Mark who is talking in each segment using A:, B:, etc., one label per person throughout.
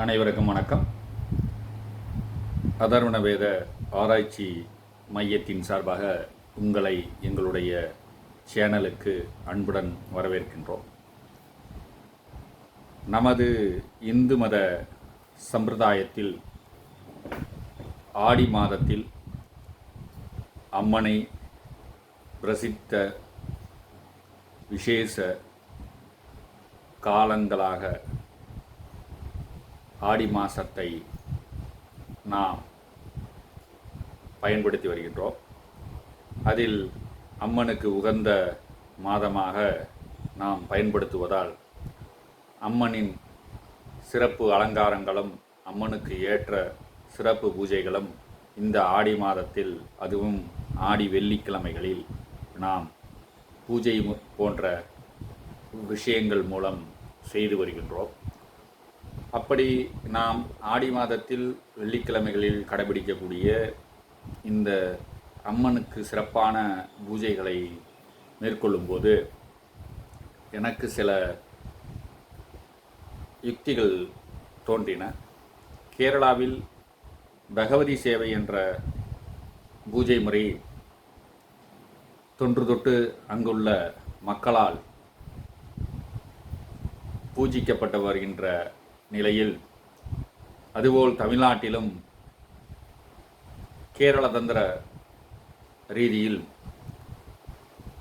A: அனைவருக்கும் வணக்கம். அதர்வண வேத ஆராய்ச்சி மையத்தின் சார்பாக உங்களை எங்களுடைய சேனலுக்கு அன்புடன் வரவேற்கின்றோம். நமது இந்து மத சம்பிரதாயத்தில் ஆடி மாதத்தில் அம்மனை பிரசித்த விசேஷ காலங்களாக ஆடி மாதத்தை நாம் பயன்படுத்தி வருகின்றோம். அதில் அம்மனுக்கு உகந்த மாதமாக நாம் பயன்படுத்துவதால் அம்மனின் சிறப்பு அலங்காரங்களும் அம்மனுக்கு ஏற்ற சிறப்பு பூஜைகளும் இந்த ஆடி மாதத்தில், அதுவும் ஆடி வெள்ளிக்கிழமைகளில் நாம் பூஜை போன்ற விஷயங்கள் மூலம் செய்து வருகின்றோம். அப்படி நாம் ஆடி மாதத்தில் வெள்ளிக்கிழமைகளில் கடைபிடிக்கக்கூடிய இந்த அம்மனுக்கு சிறப்பான பூஜைகளை மேற்கொள்ளும்போது எனக்கு சில யுக்திகள் தோன்றின. கேரளாவில் பகவதி சேவை என்ற பூஜை முறை தொன்று தொட்டு அங்குள்ள மக்களால் பூஜிக்கப்பட்டு வருகின்ற நிலையில், அதுபோல் தமிழ்நாட்டிலும் கேரள தந்திர ரீதியில்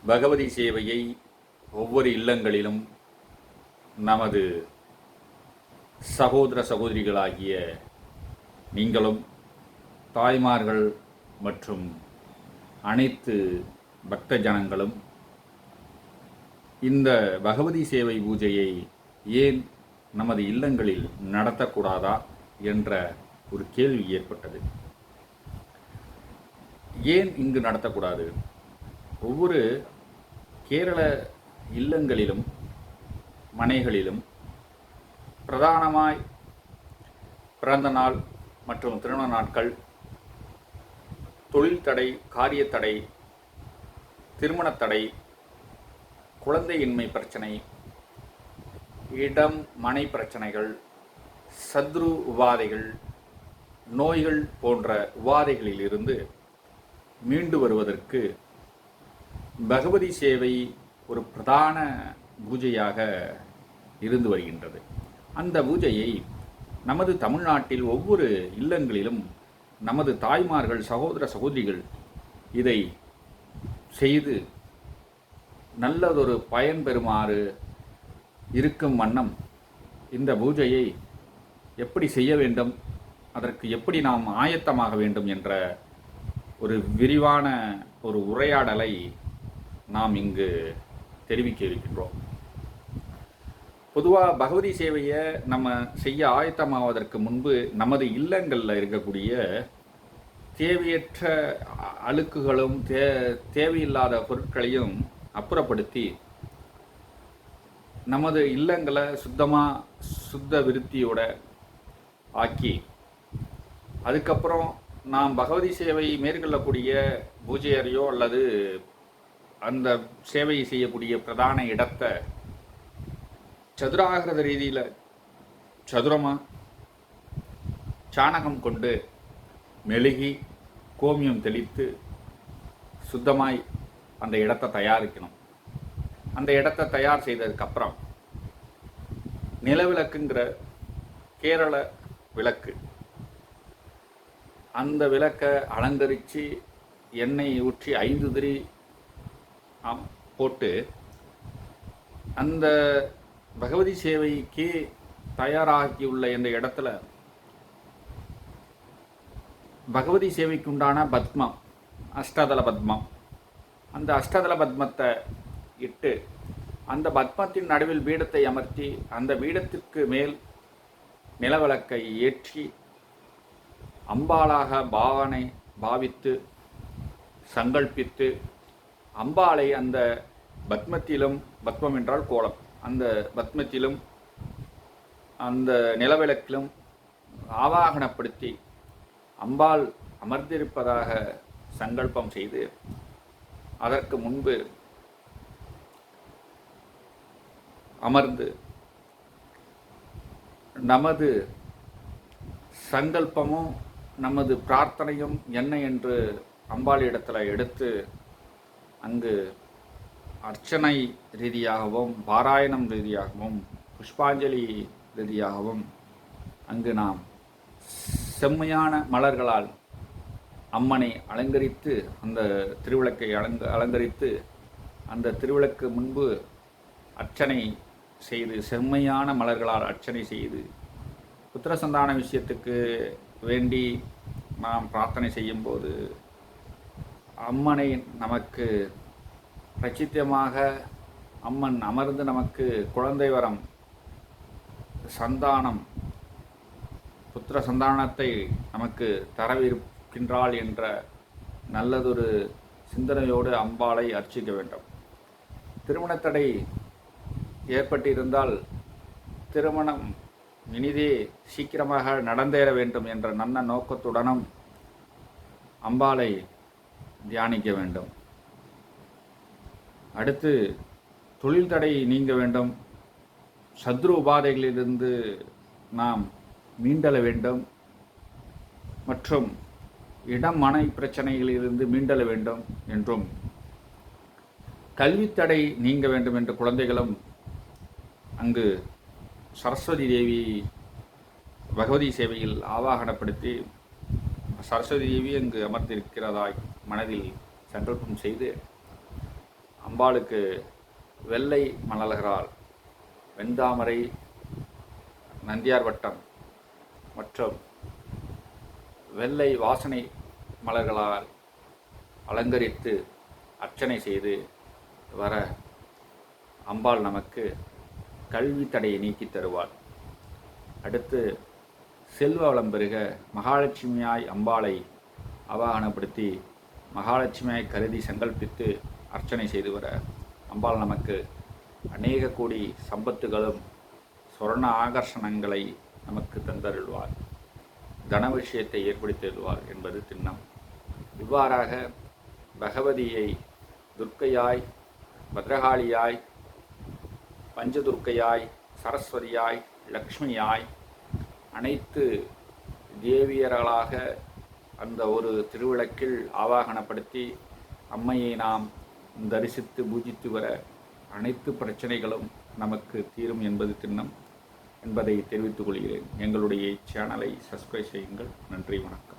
A: பகவதி சேவையை ஒவ்வொரு இல்லங்களிலும் நமது சகோதர சகோதரிகளாகிய நீங்களும், தாய்மார்கள் மற்றும் அனைத்து பக்த ஜனங்களும் இந்த பகவதி சேவை பூஜையை ஏன் நமது இல்லங்களில் நடத்தக்கூடாதா என்ற ஒரு கேள்வி ஏற்பட்டது. ஏன் இங்கு நடத்தக்கூடாது? ஒவ்வொரு கேரள இல்லங்களிலும் மனைகளிலும் பிரதானமாய் பிறந்த நாள் மற்றும் திருமண நாட்கள், தொழில் தடை, காரியத்தடை, திருமணத்தடை, குழந்தையின்மை பிரச்சனை, இடம் மனை பிரச்சனைகள், சத்ரு உபாதைகள், நோய்கள் போன்ற உபாதைகளிலிருந்து மீண்டு வருவதற்கு பகவதி சேவை ஒரு பிரதான பூஜையாக இருந்து வருகின்றது. அந்த பூஜையை நமது தமிழ்நாட்டில் ஒவ்வொரு இல்லங்களிலும் நமது தாய்மார்கள், சகோதர சகோதரிகள் இதை செய்து நல்லதொரு பயன் பெறுமாறு இருக்கும் வண்ணம் இந்த பூஜையை எப்படி செய்ய வேண்டும், அதற்கு எப்படி நாம் ஆயத்தமாக வேண்டும் என்ற ஒரு விரிவான ஒரு உரையாடலை நாம் இங்கு தெரிவிக்க இருக்கின்றோம். பொதுவாக பகவதி சேவையை நம்ம செய்ய ஆயத்தமாவதற்கு முன்பு நமது இல்லங்களில் இருக்கக்கூடிய தேவையற்ற அழுக்குகளும் தேவையில்லாத பொருட்களையும் அப்புறப்படுத்தி நமது இல்லங்களை சுத்த விருத்தியோட ஆக்கி, அதுக்கப்புறம் நாம் பகவதி சேவை மேற்கொள்ளக்கூடிய பூஜை அறையோ அல்லது அந்த சேவையை செய்யக்கூடிய பிரதான இடத்தை சதுராகிருத ரீதியில் சதுரமாக சாணகம் கொண்டு மெழுகி கோமியம் தெளித்து சுத்தமாய் அந்த இடத்தை தயாரிக்கணும். அந்த இடத்தை தயார் செய்ததுக்கப்புறம் நிலவிளக்குங்கிற கேரள விளக்கு, அந்த விளக்கை அலங்கரித்து எண்ணெய் ஊற்றி 5 திரி போட்டு அந்த பகவதி சேவைக்கு தயாராகியுள்ள இந்த இடத்துல பகவதி சேவைக்கு உண்டான பத்மம், அஷ்டதள பத்மம், அந்த அஷ்டதள பத்மத்தை இட்டு அந்த பத்மத்தின் நடுவில் பீடத்தை அமர்த்தி அந்த பீடத்திற்கு மேல் நிலவிளக்கை ஏற்றி அம்பாளாக பாவித்து சங்கல்பித்து அம்பாளை அந்த பத்மத்திலும், பத்மம் என்றால் கோலம், அந்த பத்மத்திலும் அந்த நிலவிளக்கிலும் ஆவாகனப்படுத்தி அம்பாள் அமர்ந்திருப்பதாக சங்கல்பம் செய்து அதற்கு முன்பு அமர்ந்து நமது சங்கல்பமும் நமது பிரார்த்தனையும் என்ன என்று அம்பாளிடத்தில் எடுத்து அங்கு அர்ச்சனை ரீதியாகவும் பாராயணம் ரீதியாகவும் புஷ்பாஞ்சலி ரீதியாகவும் அங்கு நாம் செம்மையான மலர்களால் அம்மனை அலங்கரித்து அந்த திருவிளக்கை அலங்கரித்து அந்த திருவிளக்கு முன்பு அர்ச்சனை செய்து செம்மையான மலர்களால் அர்ச்சனை செய்து புத்திரசந்தான விஷயத்துக்கு வேண்டி நாம் பிரார்த்தனை செய்யும்போது அம்மனை நமக்கு பிரச்சித்தியமாக அம்மன் அமர்ந்து நமக்கு குழந்தை வரம் சந்தானம் புத்திர சந்தானத்தை நமக்கு தரவிருக்கின்றாள் என்ற நல்லதொரு சிந்தனையோடு அம்பாளை அர்ச்சிக்க வேண்டும். திருமணத்தடை ஏற்பட்டிருந்தால் திருமணம் இனிதே சீக்கிரமாக நடந்தேற வேண்டும் என்ற நல்ல நோக்கத்துடனும் அம்பாளை தியானிக்க வேண்டும். அடுத்து தொழில் தடை நீங்க வேண்டும், சத்ரு உபாதைகளிலிருந்து நாம் மீண்டல வேண்டும் மற்றும் இடம் மனை பிரச்சனைகளிலிருந்து மீண்டல வேண்டும் என்றும் கல்வித்தடை நீங்க வேண்டும் என்ற குழந்தைகளும் அங்கு சரஸ்வதி தேவி பகவதி சேவையில் ஆவாகனப்படுத்தி சரஸ்வதி தேவி அங்கு அமர்ந்திருக்கிறதாய் மனதில் சங்கல்பம் செய்து அம்பாளுக்கு வெள்ளை மலர்களால் வெண்தாமரை நந்தியார் வட்டம் மற்றும் வெள்ளை வாசனை மலர்களால் அலங்கரித்து அர்ச்சனை செய்து வர அம்பாள் நமக்கு கல்வி தடையை நீக்கி தருவாள். அடுத்து செல்வ வளம் பெருக மகாலட்சுமியாய் அம்பாளை ஆவாகனப்படுத்தி மகாலட்சுமியாய் கருதி சங்கல்பித்து அர்ச்சனை செய்து வர அம்பாள் நமக்கு அநேக கோடி சம்பத்துகளும் சொர்ண ஆகர்ஷணங்களை நமக்கு தந்தருள்வார், தன விஷயத்தை ஏற்படுத்திடுவார் என்பது திண்ணம். இவ்வாறாக பகவதியை துர்க்கையாய், பத்ரகாளியாய், பஞ்சதுர்க்கையாய், சரஸ்வதியாய், லக்ஷ்மியாய் அனைத்து தேவியர்களாக அந்த ஒரு திருவிளக்கில் ஆவாகனப்படுத்தி அம்மையை நாம் தரிசித்து பூஜித்து வர அனைத்து பிரச்சனைகளும் நமக்கு தீரும் என்பது திண்ணம் என்பதை தெரிவித்துக் கொள்கிறேன். எங்களுடைய சேனலை சப்ஸ்கிரைப் செய்யுங்கள். நன்றி, வணக்கம்.